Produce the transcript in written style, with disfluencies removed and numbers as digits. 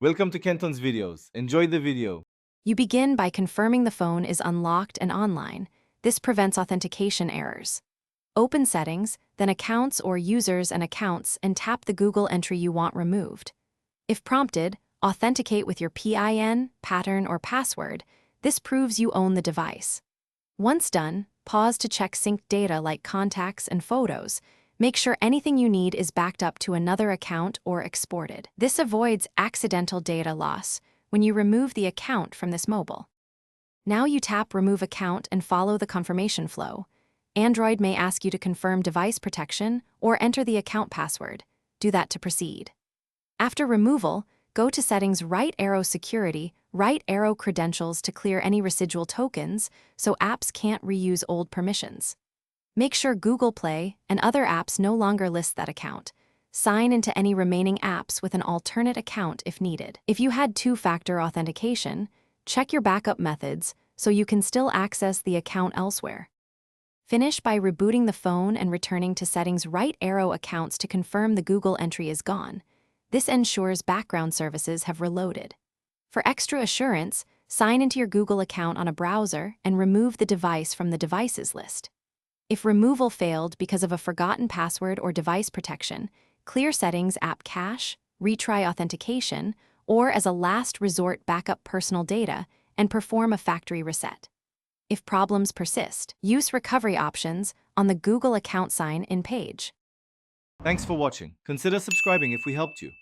Welcome to Kenton's videos. Enjoy the video. You begin by confirming the phone is unlocked and online. This prevents authentication errors. Open Settings, then Accounts or Users and Accounts, and tap the Google entry you want removed. If prompted, authenticate with your PIN, pattern, or password. This proves you own the device. Once done, pause to check synced data like contacts and photos. Make sure anything you need is backed up to another account or exported. This avoids accidental data loss when you remove the account from this mobile. Now you tap Remove Account and follow the confirmation flow. Android may ask you to confirm device protection or enter the account password. Do that to proceed. After removal, go to Settings, right arrow Security, right arrow Credentials to clear any residual tokens so apps can't reuse old permissions. Make sure Google Play and other apps no longer list that account. Sign into any remaining apps with an alternate account if needed. If you had two-factor authentication, check your backup methods so you can still access the account elsewhere. Finish by rebooting the phone and returning to Settings, right arrow Accounts to confirm the Google entry is gone. This ensures background services have reloaded. For extra assurance, sign into your Google account on a browser and remove the device from the devices list. If removal failed because of a forgotten password or device protection, clear Settings App Cache, retry authentication, or as a last resort backup personal data and perform a factory reset. If problems persist, use recovery options on the Google account sign-in page. Thanks for watching. Consider subscribing if we helped you.